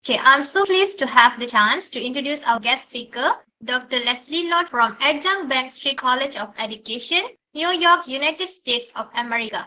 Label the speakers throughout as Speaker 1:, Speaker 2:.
Speaker 1: Okay, I'm so pleased to have the chance to introduce our guest speaker, Dr. Leslie Lott from Adjunct Bank Street College of Education, New York, United States of America.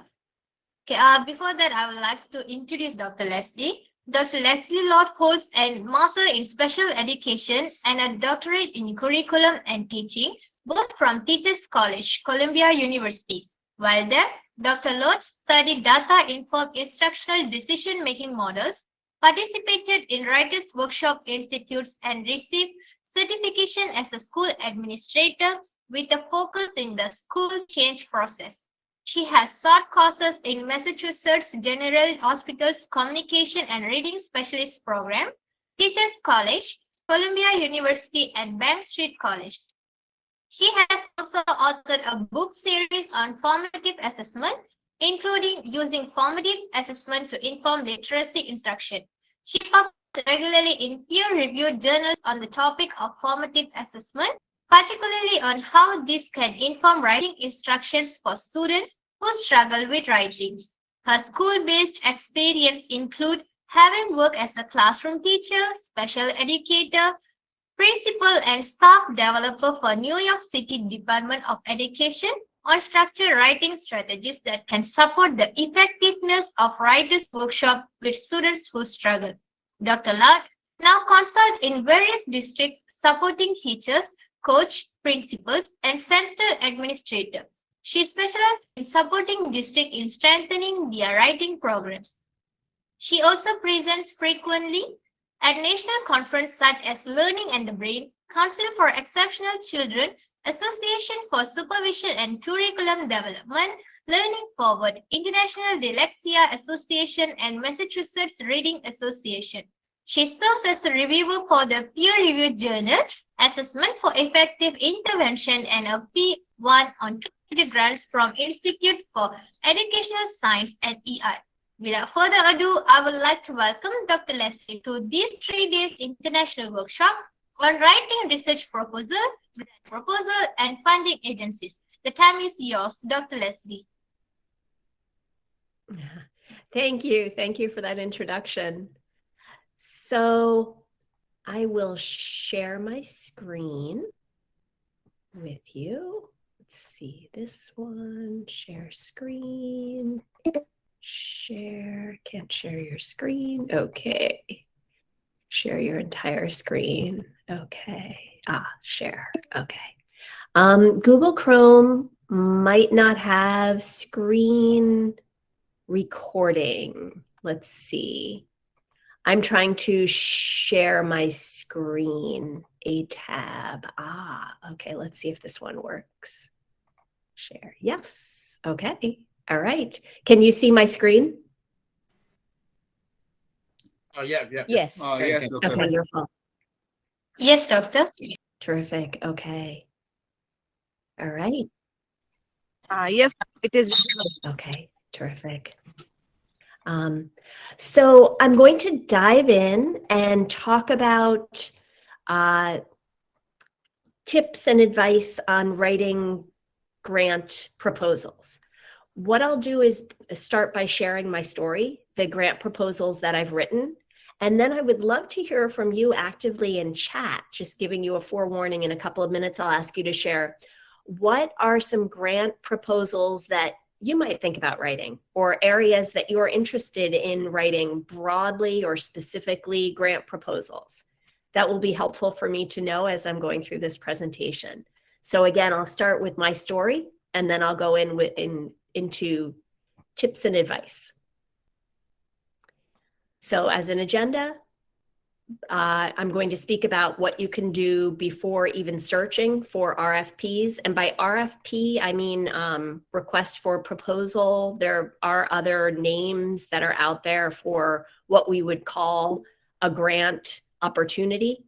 Speaker 1: Okay, before that, I would like to introduce Dr. Leslie. Dr. Leslie Lott holds a Master in Special Education and a doctorate in Curriculum and Teaching, both from Teachers College, Columbia University. While there, Dr. Lott studied data-informed instructional decision-making models, participated in Writers' Workshop Institutes, and received certification as a school administrator with a focus in the school change process. She has taught courses in Massachusetts General Hospital's Communication and Reading Specialist Program, Teachers College, Columbia University, and Bank Street College. She has also authored a book series on formative assessment, including using formative assessment to inform literacy instruction. She publishes regularly in peer-reviewed journals on the topic of formative assessment, particularly on how this can inform writing instructions for students who struggle with writing. Her school-based experience include having worked as a classroom teacher, special educator, principal, and staff developer for New York City Department of Education on structured writing strategies that can support the effectiveness of writers' workshop with students who struggle. Dr. Lott now consults in various districts supporting teachers, coach, principals, and center administrators. She specializes in supporting districts in strengthening their writing programs. She also presents frequently at national conferences such as Learning and the Brain, Council for Exceptional Children, Association for Supervision and Curriculum Development, Learning Forward, International Dyslexia Association, and Massachusetts Reading Association. She serves as a reviewer for the peer-reviewed journal Assessment for Effective Intervention and a P1 on 2 grants from Institute for Educational Science and EI. Without further ado, I would like to welcome Dr. Leslie to this 3 days international workshop on writing research proposal, and funding agencies. The time is yours, Dr. Leslie.
Speaker 2: Thank you. Thank you for that introduction. So I will share my screen with you. Let's see this one, share screen. Share, can't share your screen. Okay. Share your entire screen. Okay. Share. Okay. Google Chrome might not have screen recording. Let's see. I'm trying to share my screen, a tab. Okay. Let's see if this one works. Share. Yes. Okay. All right. Can you see my screen?
Speaker 3: Yeah.
Speaker 2: Yes.
Speaker 3: Yes, Dr.
Speaker 2: Okay, wonderful.
Speaker 1: Yes, Doctor.
Speaker 2: Terrific. Okay. All right.
Speaker 4: Yes, it is.
Speaker 2: Okay. Terrific. So I'm going to dive in and talk about tips and advice on writing grant proposals. What I'll do is start by sharing my story, the grant proposals that I've written, and then I would love to hear from you actively in chat, just giving you a forewarning. In a couple of minutes, I'll ask you to share what are some grant proposals that you might think about writing, or areas that you're interested in writing broadly or specifically grant proposals. That will be helpful for me to know as I'm going through this presentation. So again, I'll start with my story, and then I'll go into tips and advice. So as an agenda, I'm going to speak about what you can do before even searching for RFPs. And by RFP, I mean request for proposal. There are other names that are out there for what we would call a grant opportunity.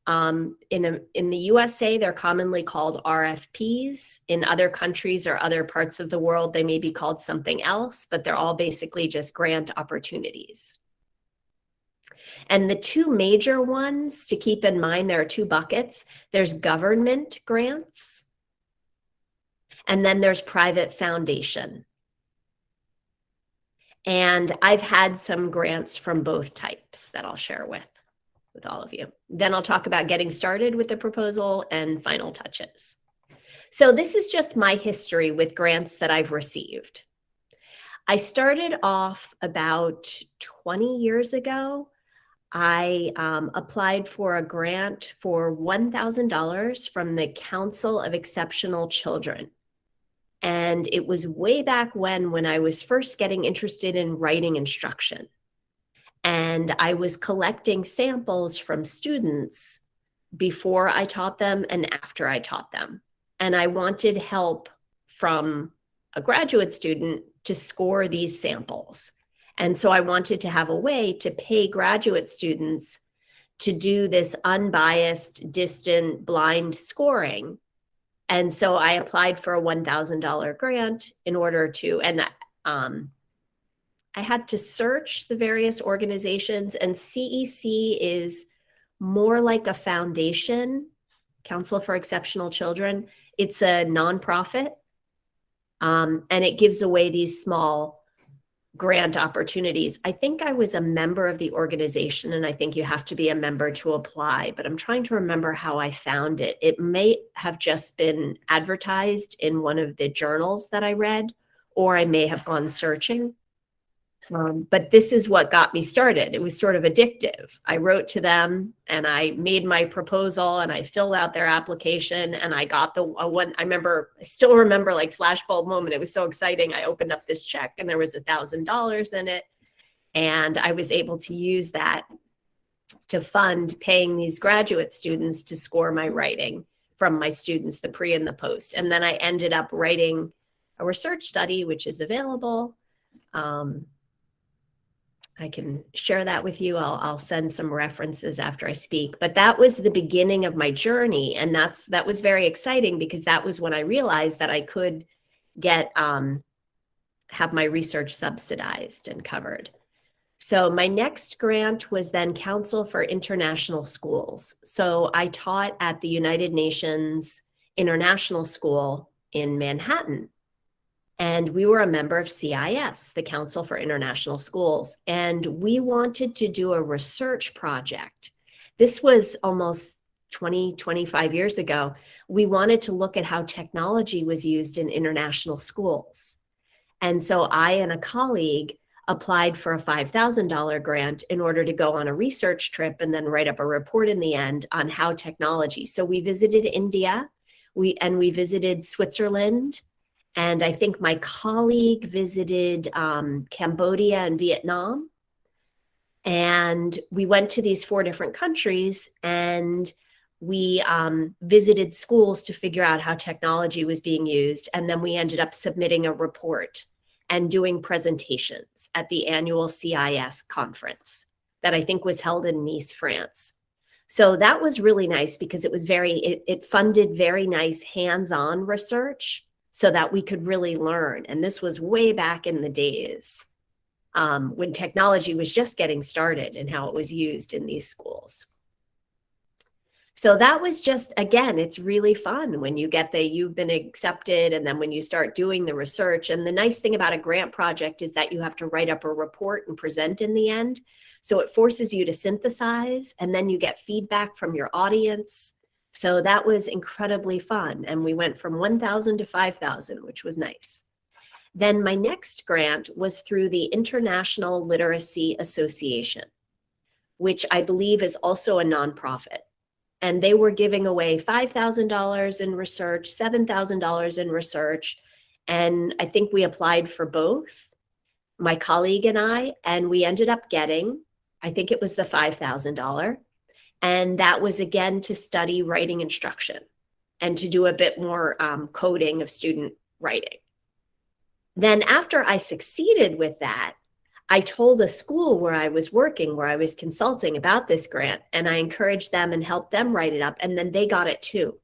Speaker 2: In the USA, they're commonly called RFPs. In other countries or other parts of the world, they may be called something else, but they're all basically just grant opportunities. And the two major ones to keep in mind, there are two buckets. There's government grants, and then there's private foundation. And I've had some grants from both types that I'll share with. with all of you. Then I'll talk about getting started with the proposal and final touches. So this is just my history with grants that I've received. I started off about 20 years ago. I applied for a grant for $1,000 from the Council of Exceptional Children. And it was way back when I was first getting interested in writing instruction. And I was collecting samples from students before I taught them and after I taught them. And I wanted help from a graduate student to score these samples. And so I wanted to have a way to pay graduate students to do this unbiased, distant, blind scoring. And so I applied for a $1,000 grant in order to, and I had to search the various organizations, and CEC is more like a foundation, Council for Exceptional Children. It's a nonprofit, and it gives away these small grant opportunities. I think I was a member of the organization, and I think you have to be a member to apply, but I'm trying to remember how I found it. It may have just been advertised in one of the journals that I read, or I may have gone searching. But this is what got me started. It was sort of addictive. I wrote to them and I made my proposal and I filled out their application and I got the one. I still remember like flashbulb moment. It was so exciting. I opened up this check and there was $1,000 in it. And I was able to use that to fund paying these graduate students to score my writing from my students, the pre and the post. And then I ended up writing a research study, which is available. I can share that with you. I'll send some references after I speak, but that was the beginning of my journey. And that was very exciting because that was when I realized that I could get, have my research subsidized and covered. So my next grant was then Council for International Schools. So I taught at the United Nations International School in Manhattan. And we were a member of CIS, the Council for International Schools, and we wanted to do a research project. This was almost 25 years ago. We wanted to look at how technology was used in international schools. And so I and a colleague applied for a $5,000 grant in order to go on a research trip and then write up a report in the end on how technology. So we visited India, we visited Switzerland, and I think my colleague visited Cambodia and Vietnam. And we went to these 4 different countries and we visited schools to figure out how technology was being used. And then we ended up submitting a report and doing presentations at the annual CIS conference that I think was held in Nice, France. So that was really nice because it was it funded very nice hands-on research so that we could really learn. And this was way back in the days when technology was just getting started and how it was used in these schools. So that was just, again, it's really fun when you get you've been accepted and then when you start doing the research. And the nice thing about a grant project is that you have to write up a report and present in the end. So it forces you to synthesize and then you get feedback from your audience. So that was incredibly fun. And we went from 1,000 to 5,000, which was nice. Then my next grant was through the International Literacy Association, which I believe is also a nonprofit. And they were giving away $5,000 in research, $7,000 in research. And I think we applied for both, my colleague and we ended up getting, I think it was the $5,000. And that was again to study writing instruction and to do a bit more coding of student writing. Then after I succeeded with that, I told a school where I was working, where I was consulting about this grant, and I encouraged them and helped them write it up, and then they got it too.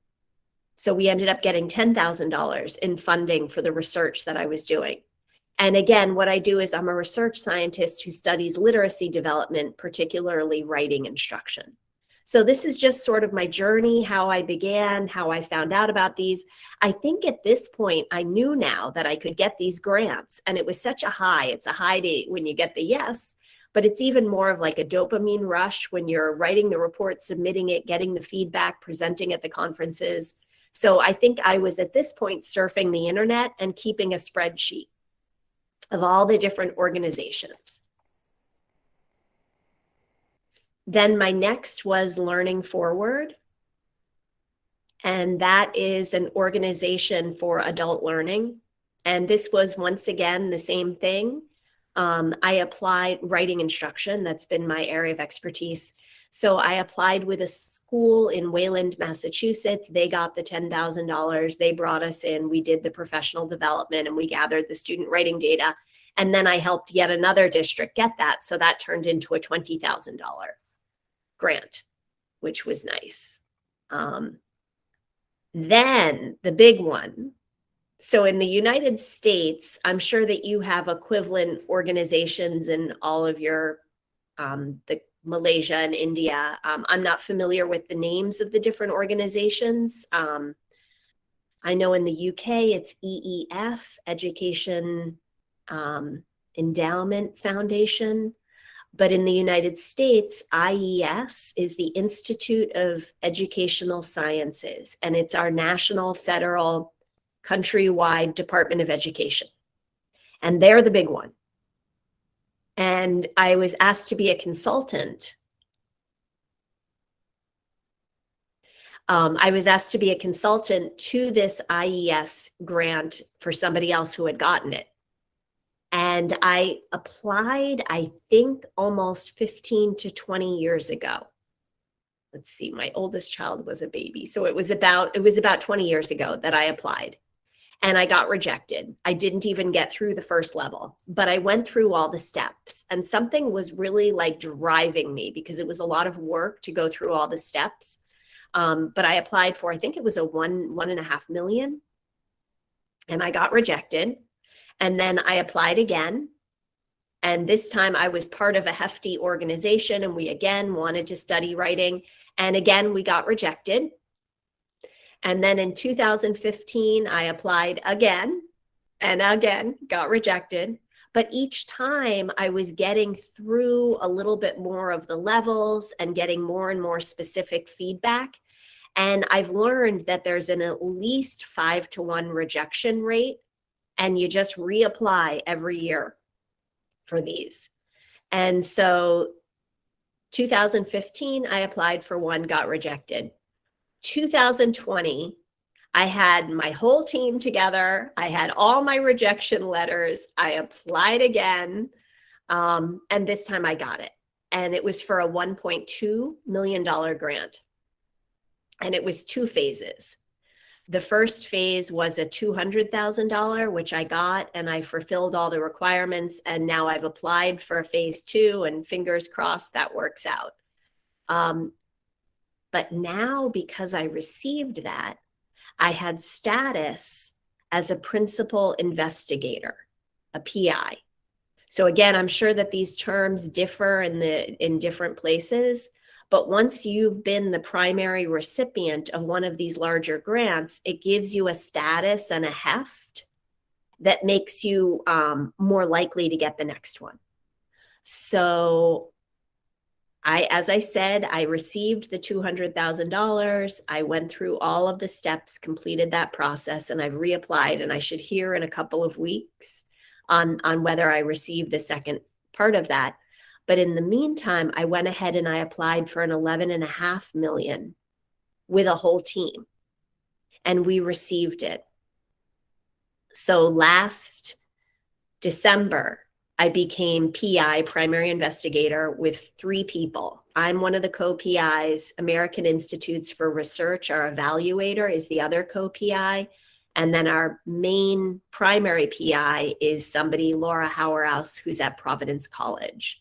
Speaker 2: So we ended up getting $10,000 in funding for the research that I was doing. And again, what I do is I'm a research scientist who studies literacy development, particularly writing instruction. So this is just sort of my journey, how I began, how I found out about these. I think at this point, I knew now that I could get these grants, and it was such a high. It's a high when you get the yes, but it's even more of like a dopamine rush when you're writing the report, submitting it, getting the feedback, presenting at the conferences. So I think I was at this point surfing the internet and keeping a spreadsheet of all the different organizations. Then my next was Learning Forward. And that is an organization for adult learning. And this was once again the same thing. I applied writing instruction. That's been my area of expertise. So I applied with a school in Wayland, Massachusetts. They got the $10,000. They brought us in. We did the professional development and we gathered the student writing data. And then I helped yet another district get that. So that turned into a $20,000 grant, which was nice. Then the big one. So in the United States, I'm sure that you have equivalent organizations in all of your, the Malaysia and India. I'm not familiar with the names of the different organizations. I know in the UK, it's EEF, Education Endowment Foundation. But in the United States, IES is the Institute of Educational Sciences, and it's our national, federal, countrywide Department of Education. And they're the big one. And I was asked to be a consultant. I was asked to be a consultant to this IES grant for somebody else who had gotten it. And I applied, I think, almost 15 to 20 years ago. Let's see, my oldest child was a baby. So it was about 20 years ago that I applied. And I got rejected. I didn't even get through the first level, but I went through all the steps. And something was really like driving me because it was a lot of work to go through all the steps. But I applied for, I think it was a 1.5 million. And I got rejected. And then I applied again. And this time I was part of a hefty organization and we again wanted to study writing. And again, we got rejected. And then in 2015, I applied again and again, got rejected. But each time I was getting through a little bit more of the levels and getting more and more specific feedback. And I've learned that there's an at least 5-to-1 rejection rate. And you just reapply every year for these. And so 2015, I applied for one, got rejected. 2020, I had my whole team together. I had all my rejection letters. I applied again. And this time I got it. And it was for a $1.2 million grant. And it was 2 phases. The first phase was a $200,000, which I got, and I fulfilled all the requirements. And now I've applied for phase 2, and fingers crossed that works out. But now, because I received that, I had status as a principal investigator, a PI. So again, I'm sure that these terms differ in different places. But once you've been the primary recipient of one of these larger grants, it gives you a status and a heft that makes you more likely to get the next one. So as I said, I received the $200,000. I went through all of the steps, completed that process, and I've reapplied. And I should hear in a couple of weeks on whether I received the second part of that. But in the meantime, I went ahead and I applied for an 11.5 million with a whole team, and we received it. So last December, I became PI, primary investigator, with 3 people. I'm one of the co-PIs. American Institutes for Research, our evaluator, is the other co-PI. And then our main primary PI is somebody, Laura Hauerhaus, who's at Providence College.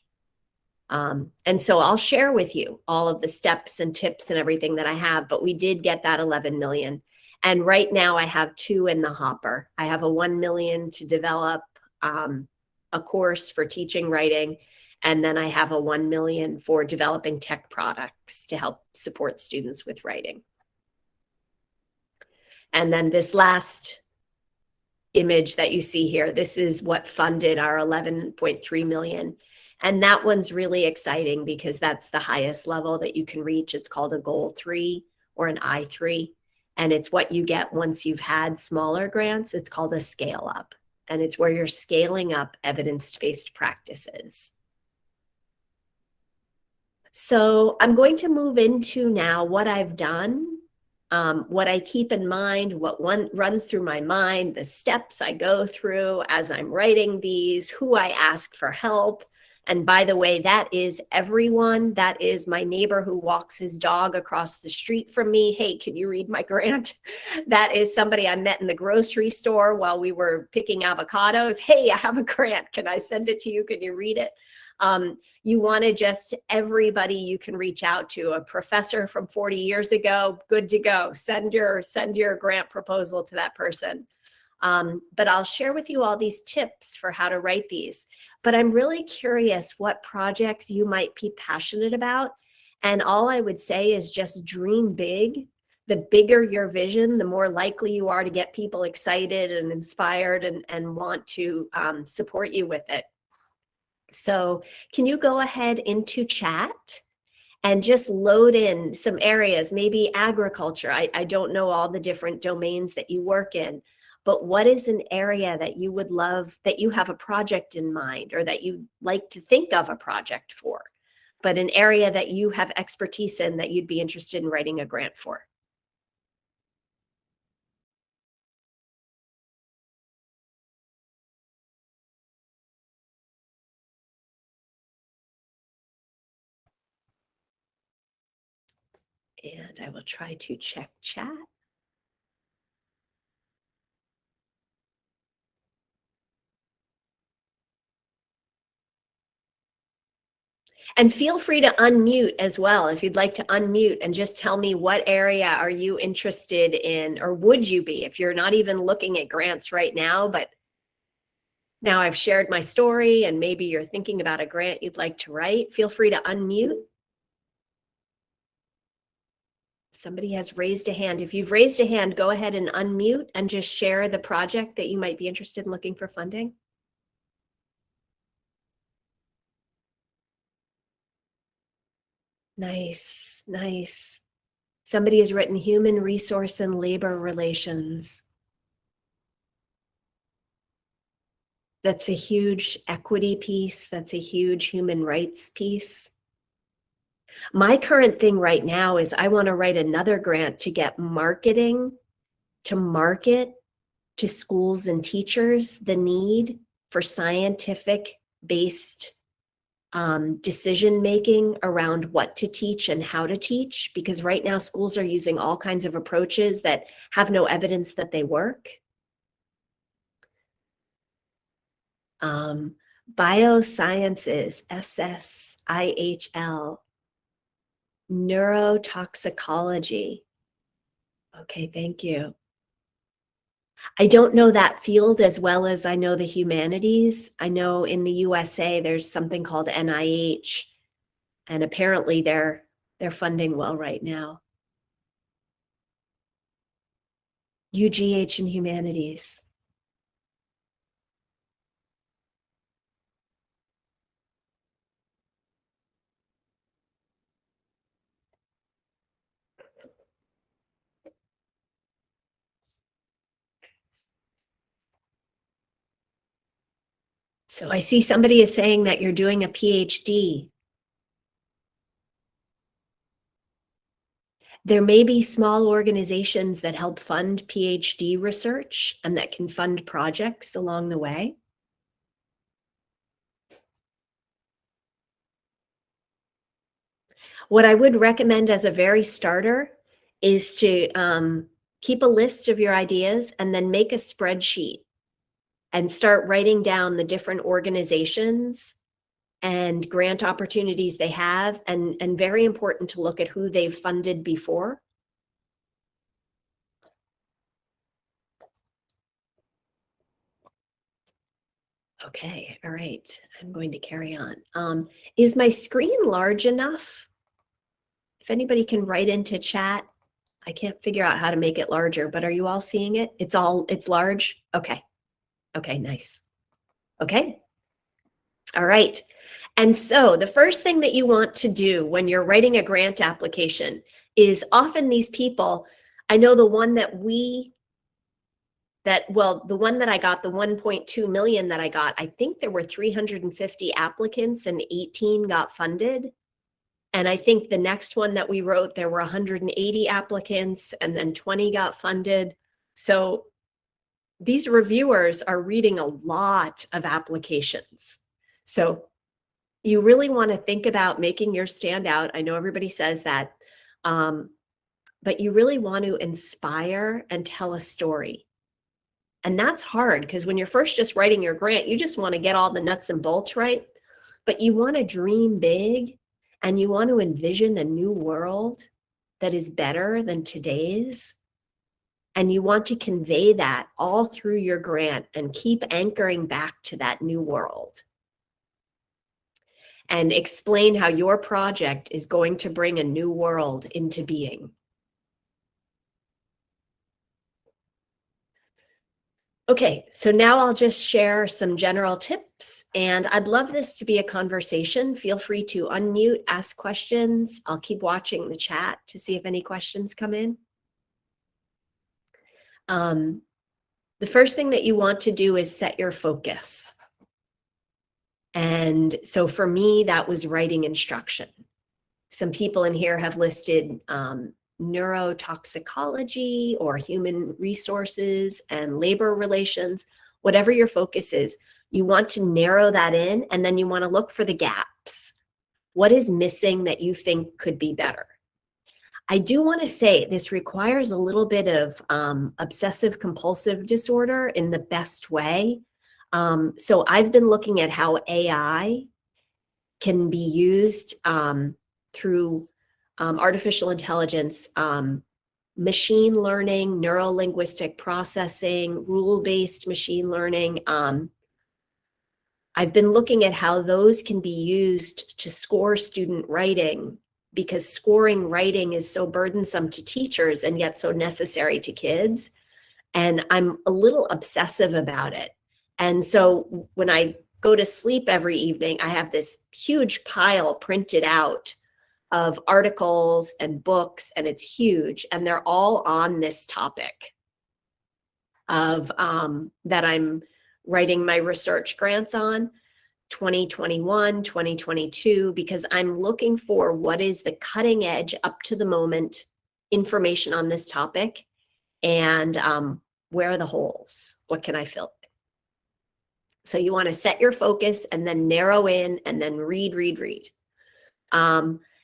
Speaker 2: And so I'll share with you all of the steps and tips and everything that I have, but we did get that 11 million. And right now I have 2 in the hopper. I have a 1 million to develop a course for teaching writing. And then I have a 1 million for developing tech products to help support students with writing. And then this last image that you see here, this is what funded our 11.3 million. And that one's really exciting because that's the highest level that you can reach. It's called a Goal 3 or an I3. And it's what you get once you've had smaller grants. It's called a scale up. And it's where you're scaling up evidence-based practices. So I'm going to move into now what I've done, what I keep in mind, what runs through my mind, the steps I go through as I'm writing these, who I ask for help. And by the way, that is everyone. That is my neighbor who walks his dog across the street from me. Hey, can you read my grant? That is somebody I met in the grocery store while we were picking avocados. Hey, I have a grant. Can I send it to you? Can you read it? You want to just everybody you can reach out to. A professor from 40 years ago, good to go. Send your grant proposal to that person. But I'll share with you all these tips for how to write these. But I'm really curious what projects you might be passionate about. And all I would say is just dream big. The bigger your vision, the more likely you are to get people excited and inspired and want to support you with it. So can you go ahead into chat and just load in some areas, maybe agriculture. I don't know all the different domains that you work in, but what is an area that you would love, that you have a project in mind or that you'd like to think of a project for, but an area that you have expertise in that you'd be interested in writing a grant for? And I will try to check chat. And feel free to unmute as well. If you'd like to unmute and just tell me what area are you interested in, or would you be if you're not even looking at grants right now, but now I've shared my story and maybe you're thinking about a grant you'd like to write, feel free to unmute. Somebody has raised a hand. If you've raised a hand, go ahead and unmute and just share the project that you might be interested in looking for funding. Nice, nice. Somebody has written human resource and labor relations. That's a huge equity piece. That's a huge human rights piece. My current thing right now is I want to write another grant to get marketing, to market to schools and teachers the need for scientific-based decision-making around what to teach and how to teach, because right now schools are using all kinds of approaches that have no evidence that they work. Biosciences, SSIHL, neurotoxicology. Okay, thank you. I don't know that field as well as I know the humanities. I know in the USA there's something called NIH, and apparently they're funding well right now. UGH and humanities. So I see somebody is saying that you're doing a PhD. There may be small organizations that help fund PhD research and that can fund projects along the way. What I would recommend as a very starter is to keep a list of your ideas and then make a spreadsheet and start writing down the different organizations and grant opportunities they have, and very important to look at who they've funded before. Okay, all right, I'm going to carry on. Is my screen large enough? If anybody can write into chat, I can't figure out how to make it larger, but are you all seeing it? It's large? Okay, okay, nice. Okay, all right. And so the first thing that you want to do when you're writing a grant application is often these people, I know the one that the one that I got, the 1.2 million that I got, I think there were 350 applicants and 18 got funded. And I think the next one that we wrote, there were 180 applicants and then 20 got funded. So these reviewers are reading a lot of applications. So you really want to think about making yours stand out. I know everybody says that, but you really want to inspire and tell a story. And that's hard because when you're first just writing your grant, you just want to get all the nuts and bolts right, but you want to dream big and you want to envision a new world that is better than today's. And you want to convey that all through your grant and keep anchoring back to that new world. And explain how your project is going to bring a new world into being. Okay, so now I'll just share some general tips, and I'd love this to be a conversation. Feel free to unmute, ask questions. I'll keep watching the chat to see if any questions come in. The first thing that you want to do is set your focus. And so for me, that was writing instruction. Some people in here have listed neurotoxicology or human resources and labor relations. Whatever your focus is, you want to narrow that in, and then you want to look for the gaps. What is missing that you think could be better? I do want to say this requires a little bit of obsessive compulsive disorder in the best way. So I've been looking at how AI can be used through artificial intelligence, machine learning, neuro-linguistic processing, rule-based machine learning. I've been looking at how those can be used to score student writing, because scoring writing is so burdensome to teachers and yet so necessary to kids. And I'm a little obsessive about it. And so when I go to sleep every evening, I have this huge pile printed out of articles and books, and it's huge. And they're all on this topic of that I'm writing my research grants on, 2021, 2022, because I'm looking for what is the cutting edge, up to the moment information on this topic, and where are the holes? What can I fill? So you want to set your focus and then narrow in and then read.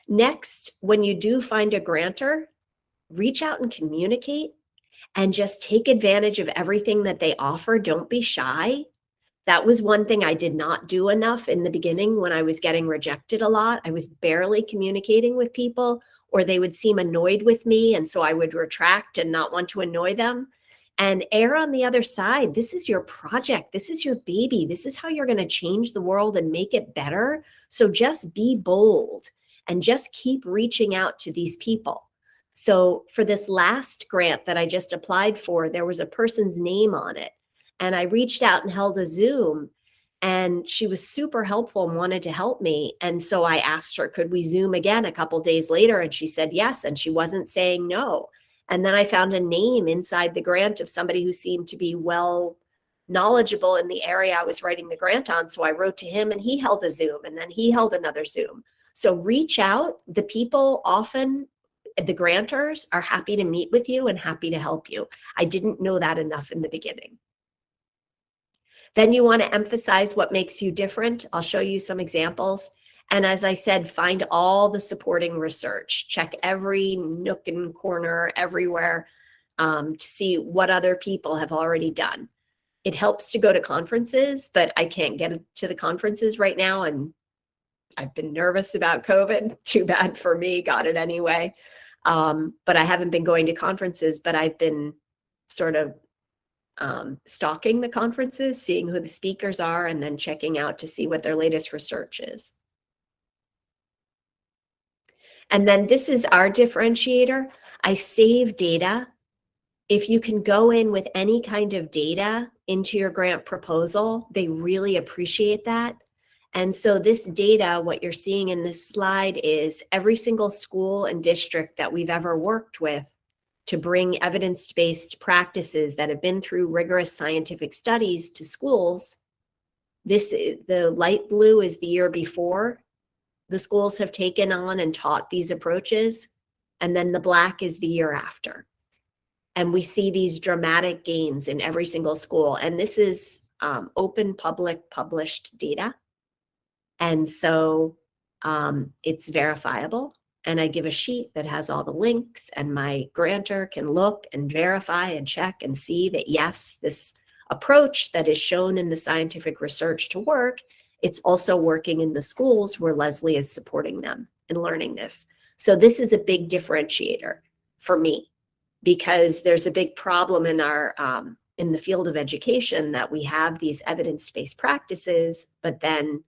Speaker 2: Next, when you do find a grantor, reach out and communicate and just take advantage of everything that they offer. Don't be shy. That was one thing I did not do enough in the beginning when I was getting rejected a lot. I was barely communicating with people, or they would seem annoyed with me. And so I would retract and not want to annoy them. And err on the other side. This is your project. This is your baby. This is how you're going to change the world and make it better. So just be bold and just keep reaching out to these people. So for this last grant that I just applied for, there was a person's name on it. And I reached out and held a Zoom, and she was super helpful and wanted to help me. And so I asked her, could we Zoom again a couple days later? And she said yes, and she wasn't saying no. And then I found a name inside the grant of somebody who seemed to be well knowledgeable in the area I was writing the grant on. So I wrote to him and he held a Zoom, and then he held another Zoom. So reach out. The people often, the grantors, are happy to meet with you and happy to help you. I didn't know that enough in the beginning. Then you want to emphasize what makes you different. I'll show you some examples. And as I said, find all the supporting research. Check every nook and corner everywhere to see what other people have already done. It helps to go to conferences, but I can't get to the conferences right now. And I've been nervous about COVID. Too bad for me, got it anyway. But I haven't been going to conferences, but I've been sort of stalking the conferences, seeing who the speakers are, and then checking out to see what their latest research is. And then this is our differentiator. I save data. If you can go in with any kind of data into your grant proposal, they really appreciate that. And so this data, what you're seeing in this slide is every single school and district that we've ever worked with to bring evidence-based practices that have been through rigorous scientific studies to schools. The light blue is the year before the schools have taken on and taught these approaches. And then the black is the year after. And we see these dramatic gains in every single school. And this is open, public, published data. And so it's verifiable. And I give a sheet that has all the links, and my grantor can look and verify and check and see that, yes, this approach that is shown in the scientific research to work, it's also working in the schools where Leslie is supporting them in learning this. So this is a big differentiator for me, because there's a big problem in our in the field of education that we have these evidence-based practices, but then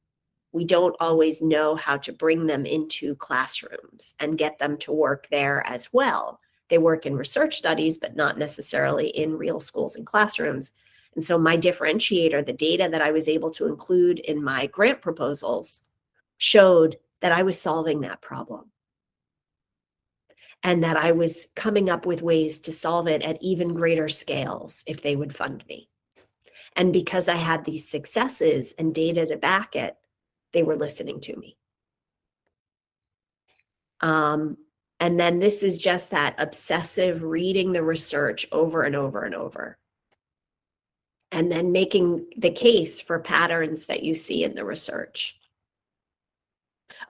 Speaker 2: we don't always know how to bring them into classrooms and get them to work there as well. They work in research studies, but not necessarily in real schools and classrooms. And so my differentiator, the data that I was able to include in my grant proposals, showed that I was solving that problem, and that I was coming up with ways to solve it at even greater scales if they would fund me. And because I had these successes and data to back it, they were listening to me. And then this is just that obsessive reading the research over and over and over, and then making the case for patterns that you see in the research.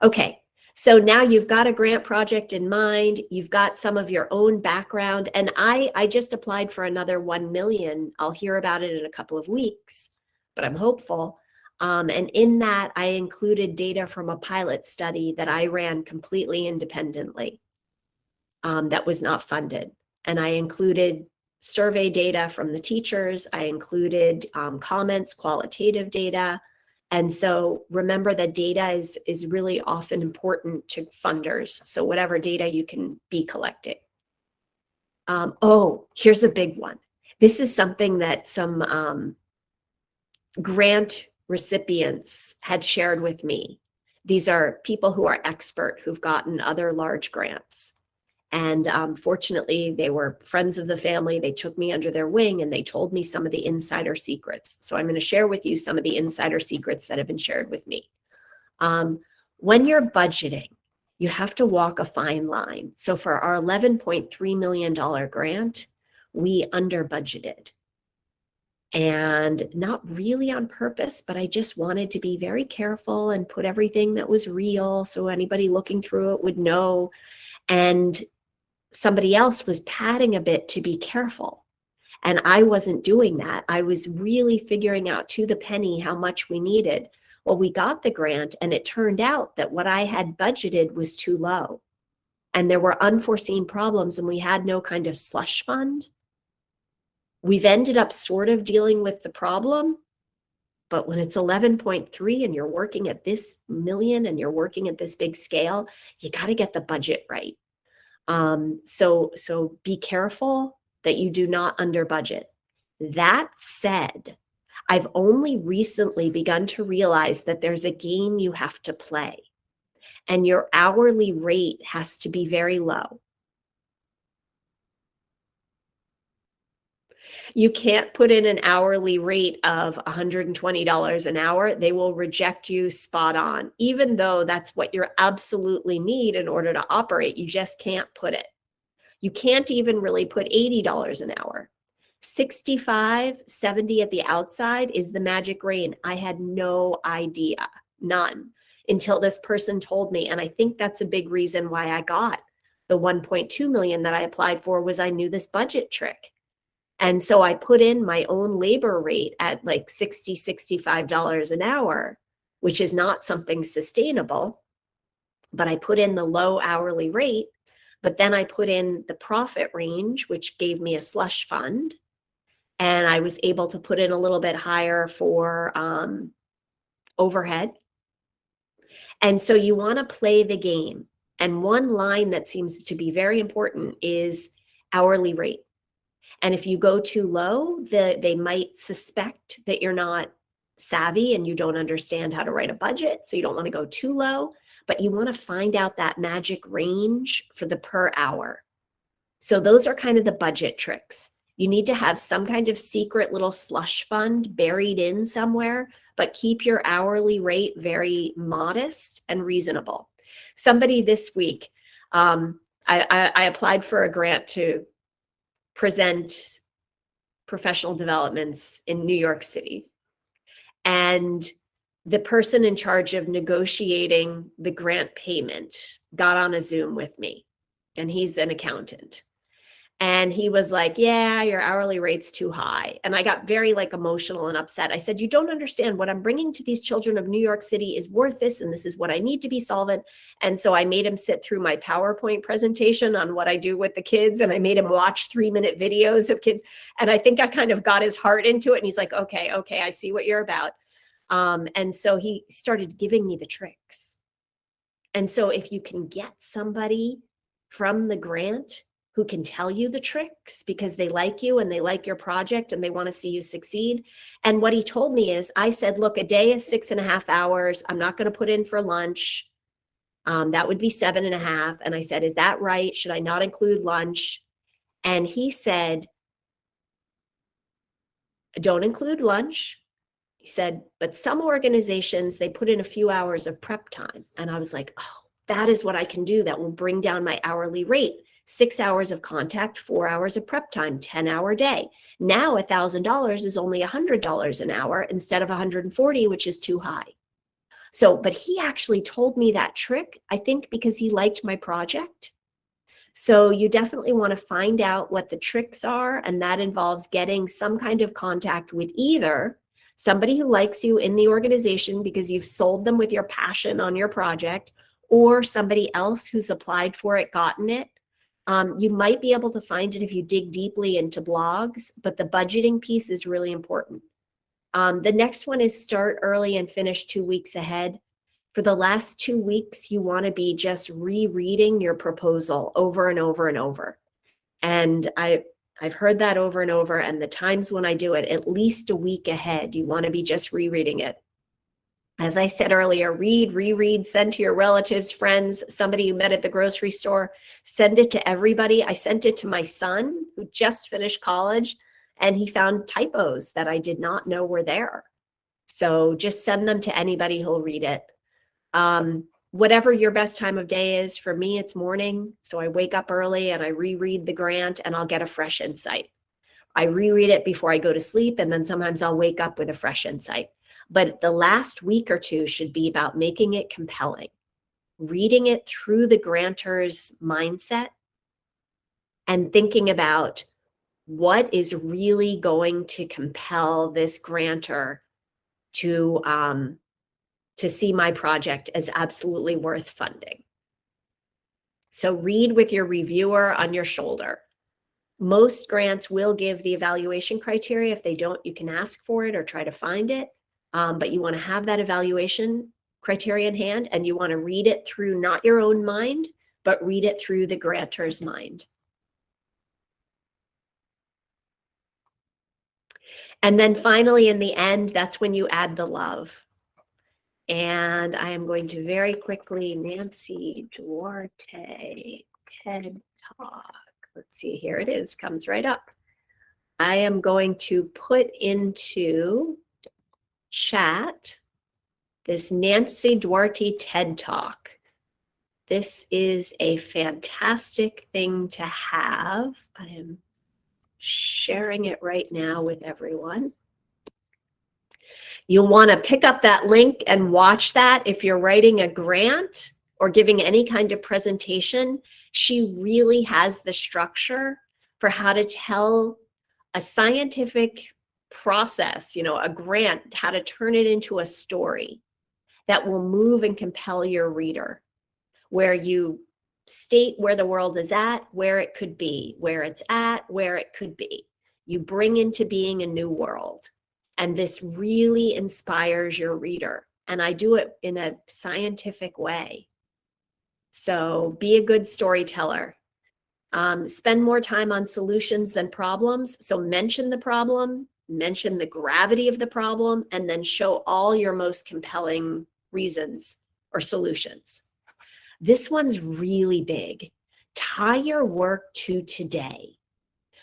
Speaker 2: Okay, so now you've got a grant project in mind, you've got some of your own background, and I just applied for another 1 million. I'll hear about it in a couple of weeks, but I'm hopeful. And in that, I included data from a pilot study that I ran completely independently that was not funded. And I included survey data from the teachers. I included comments, qualitative data. And so remember that data is really often important to funders. So whatever data you can be collecting. Oh, here's a big one. This is something that some grant recipients had shared with me. These are people who are expert, who've gotten other large grants. And fortunately, they were friends of the family. They took me under their wing and they told me some of the insider secrets. So I'm going to share with you some of the insider secrets that have been shared with me. When you're budgeting, you have to walk a fine line. So for our $11.3 million grant, we under budgeted. And not really on purpose, but I just wanted to be very careful and put everything that was real so anybody looking through it would know. And somebody else was padding a bit to be careful. And I wasn't doing that. I was really figuring out to the penny how much we needed. Well, we got the grant, and it turned out that what I had budgeted was too low. And there were unforeseen problems, and we had no kind of slush fund. We've ended up sort of dealing with the problem, but when it's 11.3 and you're working at this million and you're working at this big scale, you got to get the budget right. So be careful that you do not under budget. That said, I've only recently begun to realize that there's a game you have to play, and your hourly rate has to be very low. You can't put in an hourly rate of $120 an hour. They will reject you spot on, even though that's what you absolutely need in order to operate. You just can't put it. You can't even really put $80 an hour. 65, 70 at the outside is the magic range. I had no idea, none, until this person told me. And I think that's a big reason why I got the 1.2 million that I applied for, was I knew this budget trick. And so I put in my own labor rate at like $60, $65 an hour, which is not something sustainable. But I put in the low hourly rate, but then I put in the profit range, which gave me a slush fund. And I was able to put in a little bit higher for overhead. And so you want to play the game. And one line that seems to be very important is hourly rate. And if you go too low, they might suspect that you're not savvy and you don't understand how to write a budget, so you don't want to go too low, but you want to find out that magic range for the per hour. So those are kind of the budget tricks. You need to have some kind of secret little slush fund buried in somewhere, but keep your hourly rate very modest and reasonable. Somebody this week, I applied for a grant to present professional developments in New York City. And the person in charge of negotiating the grant payment got on a Zoom with me, and he's an accountant. And he was like, yeah, your hourly rate's too high. And I got very emotional and upset. I said, you don't understand, what I'm bringing to these children of New York City is worth this, and this is what I need to be solvent. And so I made him sit through my PowerPoint presentation on what I do with the kids. And I made him watch 3-minute videos of kids. And I think I kind of got his heart into it. And he's like, okay, I see what you're about. And so he started giving me the tricks. And so if you can get somebody from the grant who can tell you the tricks because they like you and they like your project and they want to see you succeed. And what he told me is, I said, look, a day is 6.5 hours. I'm not going to put in for lunch. That would be 7.5. And I said, is that right? Should I not include lunch? And he said, don't include lunch. He said, but some organizations, they put in a few hours of prep time. And I was like, oh, that is what I can do that will bring down my hourly rate. 6 hours of contact, 4 hours of prep time, 10-hour day. Now $1,000 is only $100 an hour instead of $140, which is too high. So, but he actually told me that trick, I think because he liked my project. So you definitely want to find out what the tricks are, and that involves getting some kind of contact with either somebody who likes you in the organization because you've sold them with your passion on your project, or somebody else who's applied for it, gotten it. You might be able to find it if you dig deeply into blogs, but the budgeting piece is really important. The next one is start early and finish 2 weeks ahead. For the last 2 weeks, you want to be just rereading your proposal over and over and over. And I've heard that over and over. And the times when I do it, at least a week ahead, you want to be just rereading it. As I said earlier, read, reread, send to your relatives, friends, somebody you met at the grocery store, send it to everybody. I sent it to my son who just finished college, and he found typos that I did not know were there. So just send them to anybody who'll read it. Whatever your best time of day is, for me, it's morning. So I wake up early and I reread the grant and I'll get a fresh insight. I reread it before I go to sleep, and then sometimes I'll wake up with a fresh insight. But the last week or two should be about making it compelling, reading it through the grantor's mindset and thinking about what is really going to compel this grantor to see my project as absolutely worth funding. So read with your reviewer on your shoulder. Most grants will give the evaluation criteria. If they don't, you can ask for it or try to find it. But you want to have that evaluation criteria in hand, and you want to read it through not your own mind, but read it through the grantor's mind. And then finally, in the end, that's when you add the love. And I am going to very quickly, Nancy Duarte, TED Talk. Let's see, here it is, comes right up. I am going to put into chat this Nancy Duarte TED Talk. This is a fantastic thing to have. I am sharing it right now with everyone. You'll want to pick up that link and watch that if you're writing a grant or giving any kind of presentation. She really has the structure for how to tell a scientific process, a grant, how to turn it into a story that will move and compel your reader, where you state where the world is at, where it could be, where it's at, where it could be. You bring into being a new world. And this really inspires your reader. And I do it in a scientific way. So be a good storyteller. Spend more time on solutions than problems. So mention the problem, mention the gravity of the problem, and then show all your most compelling reasons or solutions. This one's really big. Tie your work to today.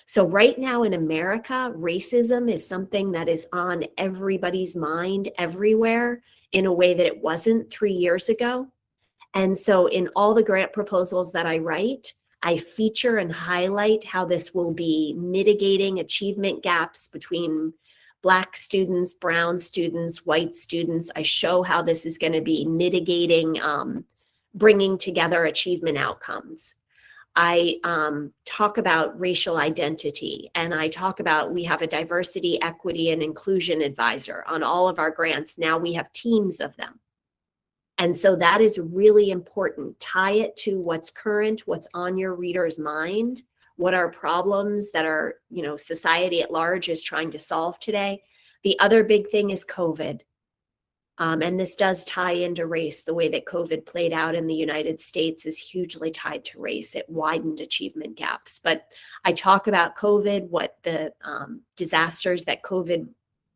Speaker 2: So right now in America, racism is something that is on everybody's mind everywhere in a way that it wasn't 3 years ago. And so in all the grant proposals that I write, I feature and highlight how this will be mitigating achievement gaps between Black students, brown students, white students. I show how this is going to be mitigating, bringing together achievement outcomes. I talk about racial identity, and I talk about, we have a diversity, equity, and inclusion advisor on all of our grants. Now we have teams of them. And so that is really important. Tie it to what's current, what's on your reader's mind, what are problems that are, society at large is trying to solve today. The other big thing is COVID. And this does tie into race. The way that COVID played out in the United States is hugely tied to race. It widened achievement gaps. But I talk about COVID, what the disasters that COVID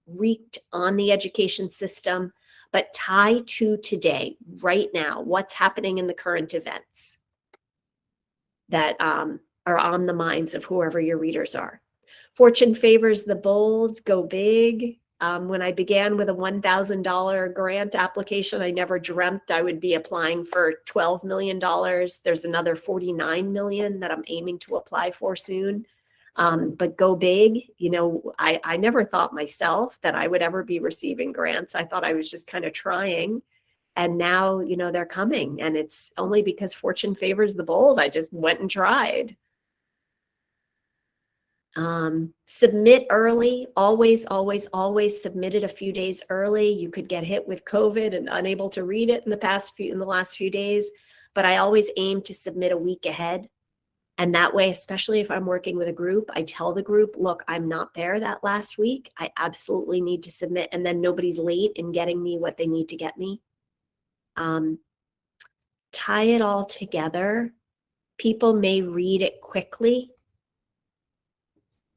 Speaker 2: wreaked on the education system, but tie to today, right now, what's happening in the current events that are on the minds of whoever your readers are. Fortune favors the bold, go big. When I began with a $1,000 grant application, I never dreamt I would be applying for $12 million. There's another $49 million that I'm aiming to apply for soon. But go big, I never thought myself that I would ever be receiving grants. I thought I was just kind of trying. And now, they're coming. And it's only because fortune favors the bold. I just went and tried. Submit early, always submit it a few days early. You could get hit with COVID and unable to read it in the last few days, but I always aim to submit a week ahead. And that way, especially if I'm working with a group, I tell the group, look, I'm not there that last week. I absolutely need to submit. And then nobody's late in getting me what they need to get me. Tie it all together. People may read it quickly.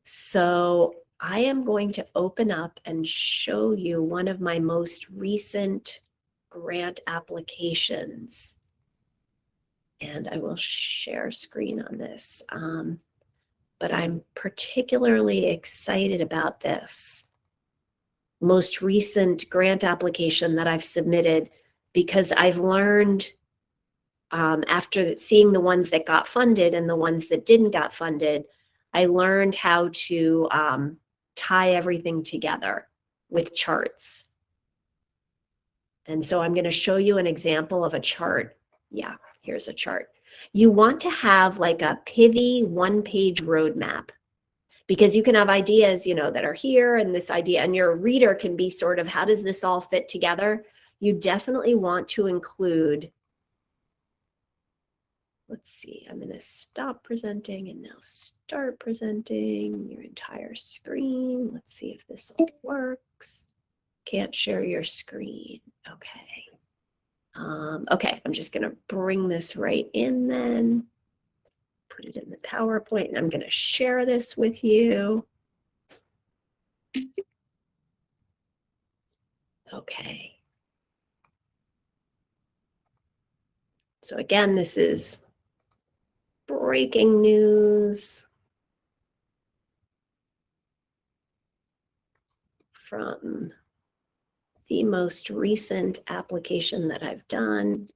Speaker 2: So I am going to open up and show you one of my most recent grant applications. And I will share screen on this. But I'm particularly excited about this most recent grant application that I've submitted, because I've learned after seeing the ones that got funded and the ones that didn't get funded, I learned how to tie everything together with charts. And so I'm going to show you an example of a chart. Yeah, here's a chart. You want to have like a pithy one-page roadmap, because you can have ideas, that are here, and this idea, and your reader can be sort of, how does this all fit together? You definitely want to include, let's see, I'm going to stop presenting and now start presenting your entire screen. Let's see if this all works. Can't share your screen. Okay. Okay, I'm just going to bring this right in then. Put it in the PowerPoint, and I'm going to share this with you. Okay. So again, this is breaking news from the most recent application that I've done.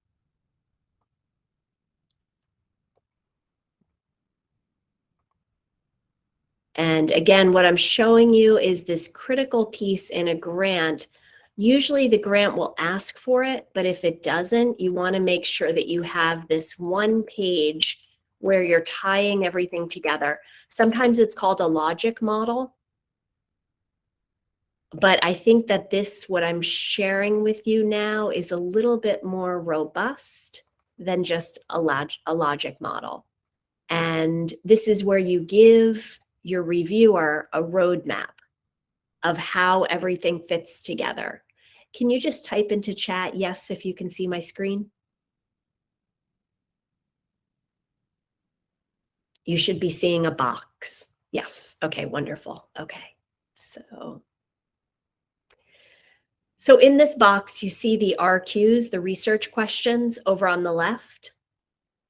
Speaker 2: And again, what I'm showing you is this critical piece in a grant. Usually the grant will ask for it, but if it doesn't, you want to make sure that you have this one page where you're tying everything together. Sometimes it's called a logic model. But I think that what I'm sharing with you now is a little bit more robust than just a logic model. And this is where you give your reviewer a roadmap of how everything fits together. Can you just type into chat, yes, if you can see my screen? You should be seeing a box. Yes. Okay, wonderful. Okay. So in this box, you see the RQs, the research questions over on the left.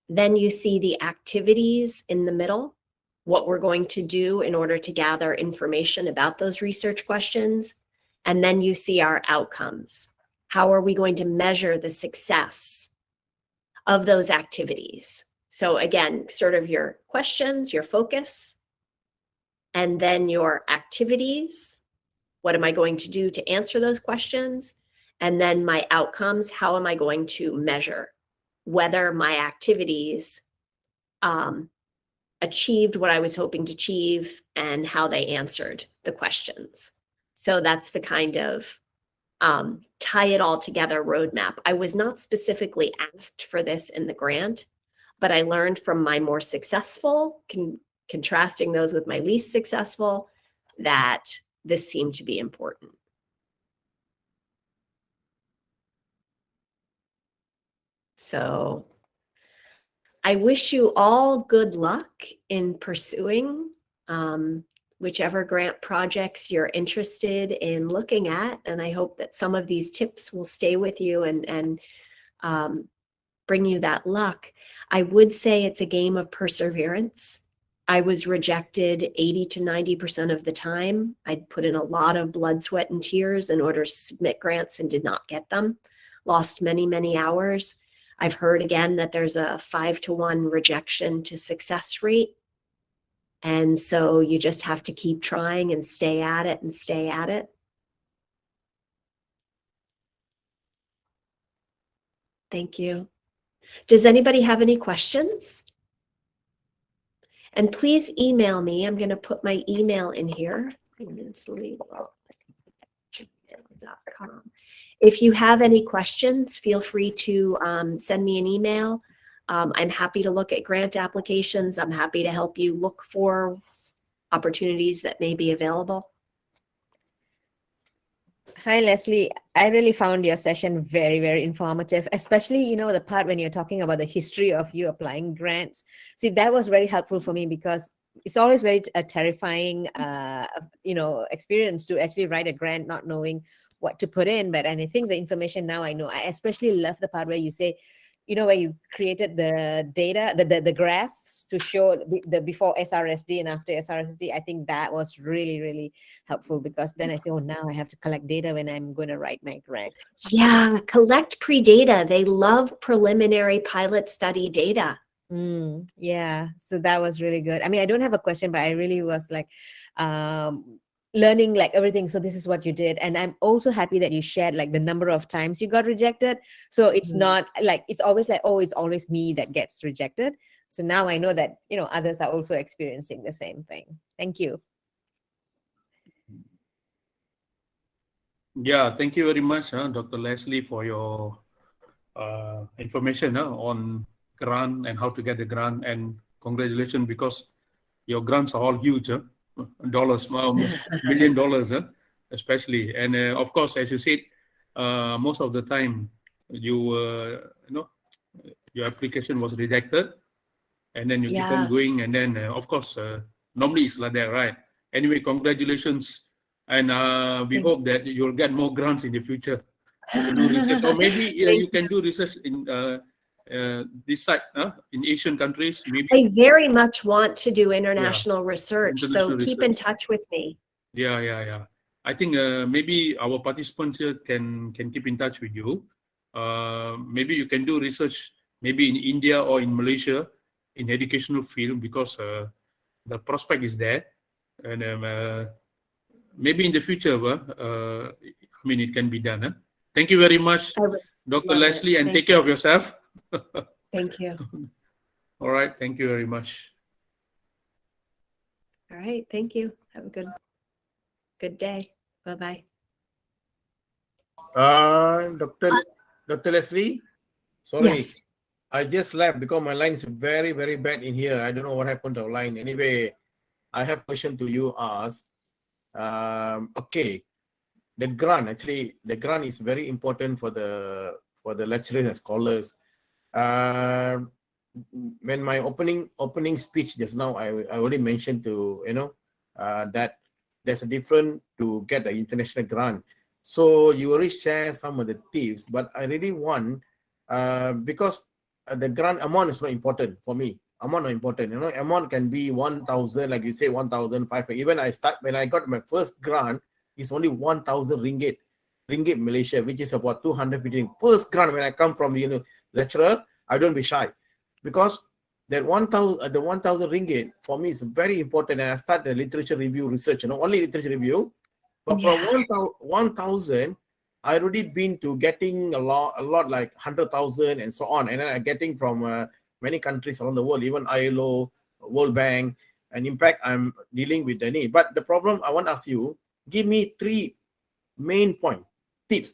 Speaker 2: Then you see the activities in the middle, what we're going to do in order to gather information about those research questions. And then you see our outcomes. How are we going to measure the success of those activities? So again, sort of your questions, your focus, and then your activities. What am I going to do to answer those questions? And then my outcomes, how am I going to measure whether my activities achieved what I was hoping to achieve and how they answered the questions. So that's the kind of tie it all together roadmap. I was not specifically asked for this in the grant, but I learned from my more successful, contrasting those with my least successful, that this seemed to be important. So I wish you all good luck in pursuing whichever grant projects you're interested in looking at. And I hope that some of these tips will stay with you and bring you that luck. I would say it's a game of perseverance. I was rejected 80 to 90% of the time. I'd put in a lot of blood, sweat, and tears in order to submit grants and did not get them. Lost many, many hours. I've heard again that there's a 5-to-1 rejection to success rate. And so you just have to keep trying and stay at it and stay at it. Thank you. Does anybody have any questions? And please email me. I'm going to put my email in here. If you have any questions, feel free to send me an email. I'm happy to look at grant applications. I'm happy to help you look for opportunities that may be available.
Speaker 3: Hi, Leslie. I really found your session very, very informative, especially, the part when you're talking about the history of you applying grants. See, that was very helpful for me because it's always very terrifying, experience to actually write a grant, not knowing what to put in. And I think the information now I know. I especially love the part where you say, where you created the data, the graphs to show the before SRSD and after SRSD. I think that was really, really helpful because then I say, oh, now I have to collect data when I'm going to write my grant.
Speaker 2: Yeah, collect pre-data. They love preliminary pilot study data.
Speaker 3: Yeah, so that was really good. I mean, I don't have a question, but I really was like learning like everything. So this is what you did. And I'm also happy that you shared like the number of times you got rejected. So it's not like, it's always like, oh, it's always me that gets rejected. So now I know that, others are also experiencing the same thing. Thank you.
Speaker 5: Yeah, thank you very much, Dr. Leslie, for your information on grant and how to get the grant. And congratulations, because your grants are all huge, dollars, $1 million, especially. And of course, as you said, most of the time, your application was rejected, and then you keep on going, and then of course, normally it's like that, right? Anyway, congratulations, and we hope that you'll get more grants in the future to do research, or maybe you can do research in this side, in Asian countries, maybe.
Speaker 2: I very much want to do international research, so keep in touch with me.
Speaker 5: Yeah. I think maybe our participants here can keep in touch with you. Maybe you can do research maybe in India or in Malaysia in educational field, because the prospect is there, and maybe in the future, it can be done. Thank you very much, Dr. Leslie, and take care of yourself.
Speaker 2: Thank you.
Speaker 5: All right. Thank you very much.
Speaker 2: All right. Thank you. Have a good day. Bye-bye.
Speaker 6: Dr. Leslie, sorry.
Speaker 2: Yes.
Speaker 6: I just left because my line is very, very bad in here. I don't know what happened to our line. Anyway, I have a question to you ask. Okay. The grant is very important for the lecturers and scholars. When my opening speech just now, I already mentioned to that there's a different to get the international grant. So you already share some of the tips, but I really want, because the grant amount is not important for me. Amount not important. You know, amount can be 1,000, like you say, 1,500. Even when I got my first grant, it's only 1,000 ringgit. Ringgit Malaysia, which is about 250. First grant when I come from lecturer, I don't be shy, because that 1,000 the 1,000 ringgit for me is very important. And I start the literature review research, only literature review. But from 1,000, I already been to getting a lot like 100,000 and so on. And then I'm getting from many countries around the world, even ILO, World Bank, and in fact, I'm dealing with the need. But the problem I want to ask you, give me 3 main tips,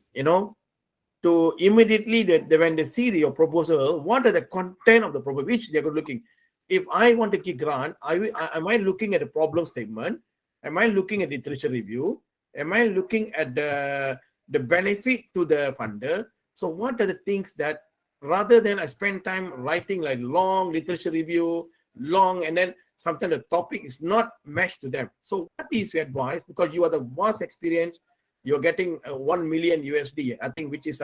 Speaker 6: to immediately when they see your proposal, what are the content of the proposal, which they're looking. If I want to give grant, am I looking at the problem statement? Am I looking at literature review? Am I looking at the benefit to the funder? So what are the things that, rather than I spend time writing like long literature review, and then sometimes the topic is not matched to them. So what is your advice? Because you are the vast experience, you're getting 1 million USD, I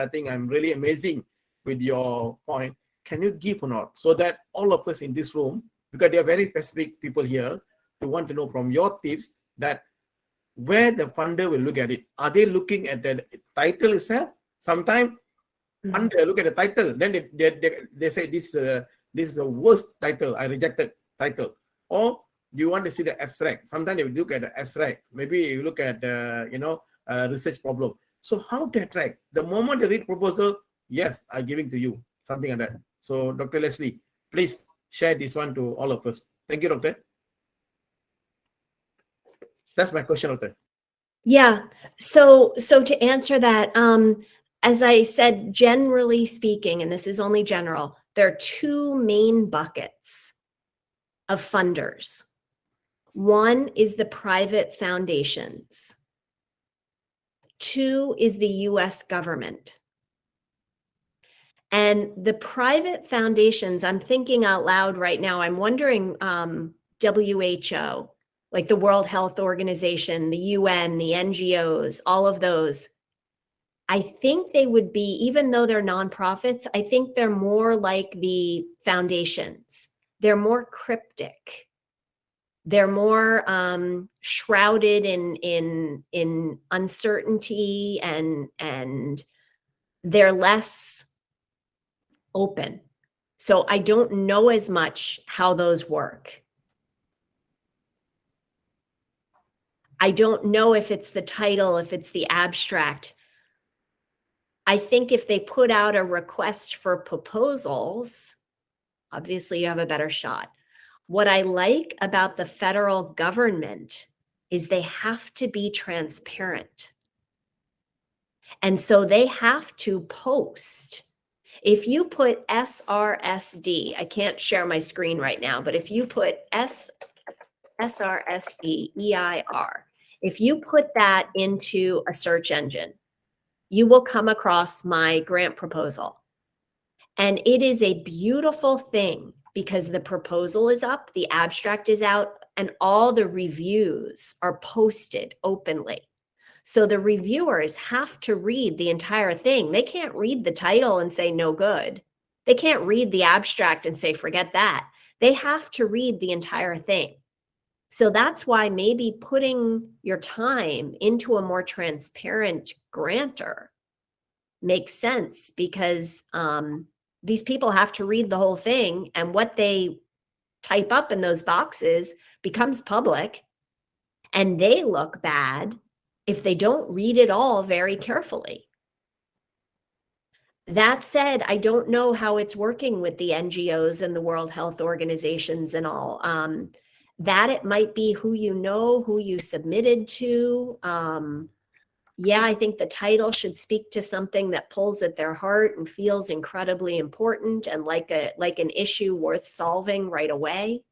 Speaker 6: think I'm really amazing with your point. Can you give or not? So that all of us in this room, because there are very specific people here, who want to know from your tips that where the funder will look at it. Are they looking at the title itself? Sometimes funder look at the title, then they say this is the worst title, I rejected title. Or do you want to see the abstract? Sometimes they will look at the abstract. Maybe you look at research problem. So how to attract? The moment they read proposal, yes, I'm giving to you, something like that. So Dr. Leslie, please share this one to all of us. Thank you, Doctor. That's my question, Doctor.
Speaker 2: Yeah. So to answer that, as I said, generally speaking, and this is only general, there are 2 main buckets of funders. One is the private foundations. 2 is the US government. And the private foundations, I'm thinking out loud right now, I'm wondering, WHO, like the World Health Organization, the UN, the NGOs, all of those, I think they would be, even though they're nonprofits, I think they're more like the foundations. They're more cryptic. They're more shrouded in uncertainty, and they're less open. So I don't know as much how those work. I don't know if it's the title, if it's the abstract. I think if they put out a request for proposals, obviously you have a better shot. What I like about the federal government is they have to be transparent. And so they have to post. If you put SRSD, I can't share my screen right now, but if you put SRSD EIR, if you put that into a search engine, you will come across my grant proposal. And it is a beautiful thing because the proposal is up, the abstract is out, and all the reviews are posted openly. So the reviewers have to read the entire thing. They can't read the title and say no good. They can't read the abstract and say forget that. They have to read the entire thing. So that's why maybe putting your time into a more transparent grantor makes sense, because these people have to read the whole thing, and what they type up in those boxes becomes public, and they look bad if they don't read it all very carefully. That said, I don't know how it's working with the NGOs and the World Health Organizations and all. That it might be who you know, who you submitted to. Yeah, I think the title should speak to something that pulls at their heart and feels incredibly important and like an issue worth solving right away.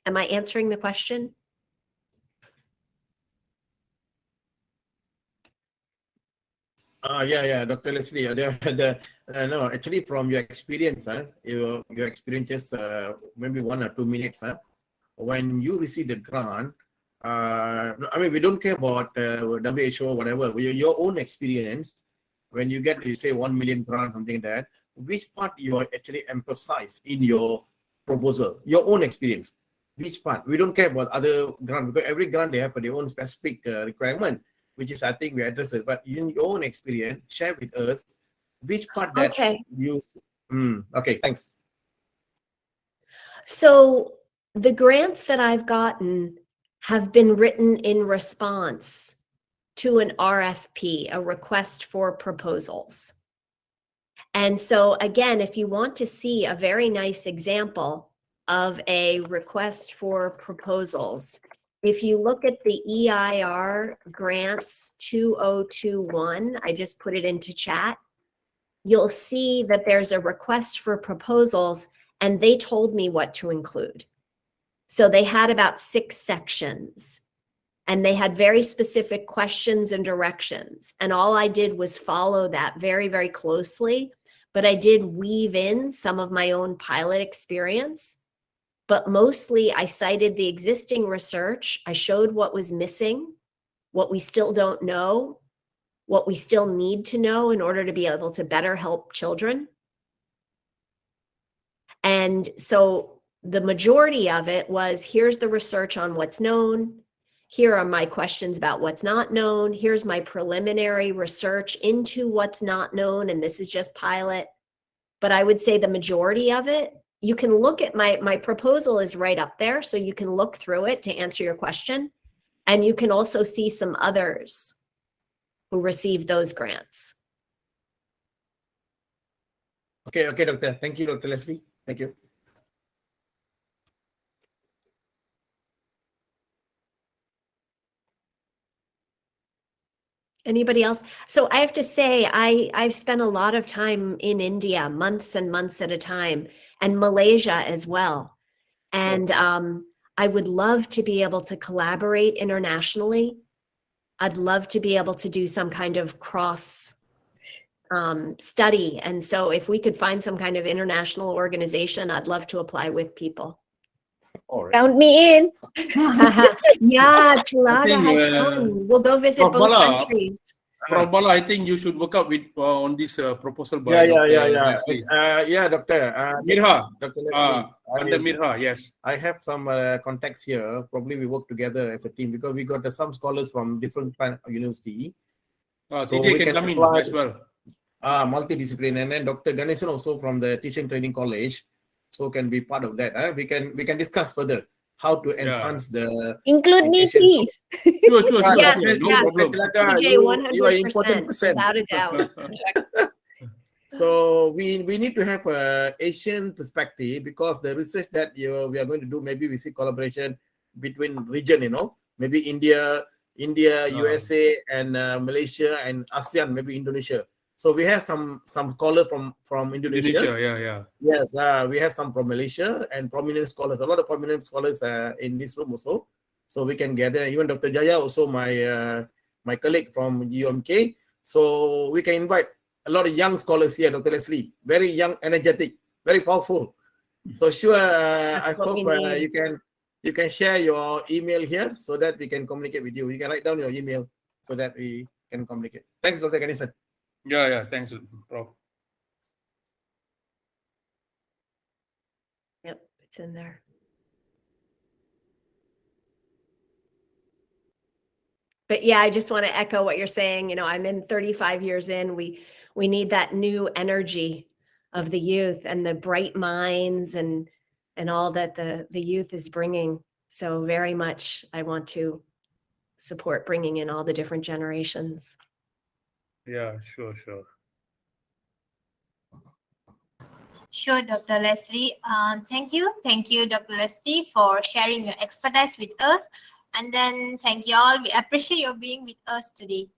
Speaker 2: Am I answering the question?
Speaker 6: Yeah, Dr. Leslie. No, actually, from your experience, your experiences, maybe 1 or 2 minutes, when you receive the grant, I mean, we don't care about WHO or whatever. Your own experience, when you get, you say 1 million grant, something like that, which part you are actually emphasize in your proposal, your own experience, which part? We don't care about other grant, because every grant they have their own specific requirement, which is, I think, we address it. But in your own experience, share with us which part that
Speaker 2: Okay.
Speaker 6: you. Okay, thanks.
Speaker 2: So the grants that I've gotten have been written in response to an RFP, a request for proposals. And so again, if you want to see a very nice example of a request for proposals, if you look at the EIR grants 2021, I just put it into chat, you'll see that there's a request for proposals and they told me what to include. So they had about 6 sections and they had very specific questions and directions. And all I did was follow that very, very closely. But I did weave in some of my own pilot experience. But mostly I cited the existing research. I showed what was missing, what we still don't know, what we still need to know in order to be able to better help children. And so the majority of it was, here's the research on what's known. Here are my questions about what's not known. Here's my preliminary research into what's not known. And this is just pilot. But I would say the majority of it, you can look at my proposal is right up there. So you can look through it to answer your question. And you can also see some others who received those grants.
Speaker 6: Okay, Doctor. Thank you, Dr. Leslie. Thank you.
Speaker 2: Anybody else? So I have to say, I've spent a lot of time in India, months and months at a time, and Malaysia as well. And I would love to be able to collaborate internationally. I'd love to be able to do some kind of cross study. And so if we could find some kind of international organization, I'd love to apply with people.
Speaker 6: All right.
Speaker 3: Count me in.
Speaker 2: Yeah, Tulada
Speaker 5: think,
Speaker 2: has fun. We'll go visit both
Speaker 5: Bala,
Speaker 2: countries.
Speaker 5: Prof. Bala, I think you should work out with on this proposal by
Speaker 6: Yeah.
Speaker 5: Leslie.
Speaker 6: Yeah, Doctor.
Speaker 5: Mirha,
Speaker 6: Dr. Leslie,
Speaker 5: under Mirha, yes.
Speaker 6: I have some contacts here. Probably we work together as a team because we got some scholars from different university.
Speaker 5: So
Speaker 6: we
Speaker 5: TJ can come in
Speaker 6: apply,
Speaker 5: as well.
Speaker 6: multidiscipline, and then Dr. Ganesan also from the Teaching Training College, so can be part of that. We can discuss further how to enhance the.
Speaker 3: Include me, please.
Speaker 5: Sure.
Speaker 2: Yes,
Speaker 5: No
Speaker 2: yes.
Speaker 5: problem.
Speaker 2: TJ, 100%,
Speaker 6: you are important person.
Speaker 2: without a doubt.
Speaker 6: So we need to have a Asian perspective because the research that we are going to do, maybe we see collaboration between region, maybe India, USA, and Malaysia and ASEAN, maybe Indonesia. So we have some scholar from Indonesia.
Speaker 5: Yeah.
Speaker 6: Yes, we have some from Malaysia and prominent scholars. A lot of prominent scholars in this room also. So we can gather. Even Dr. Jaya, also my colleague from UMK. So we can invite a lot of young scholars here, Dr. Leslie. Very young, energetic, very powerful. So sure, I hope you can share your email here so that we can communicate with you. You can write down your email so that we can communicate. Thanks, Dr. Ganesan.
Speaker 5: Yeah. Thanks, Prof.
Speaker 2: Yep, it's in there. But yeah, I just want to echo what you're saying. I'm in 35 years in. We need that new energy of the youth and the bright minds and all that the youth is bringing. So very much I want to support bringing in all the different generations.
Speaker 5: Yeah, sure.
Speaker 1: Sure, Dr. Leslie. Thank you, Dr. Leslie, for sharing your expertise with us. And then thank you all. We appreciate your being with us today.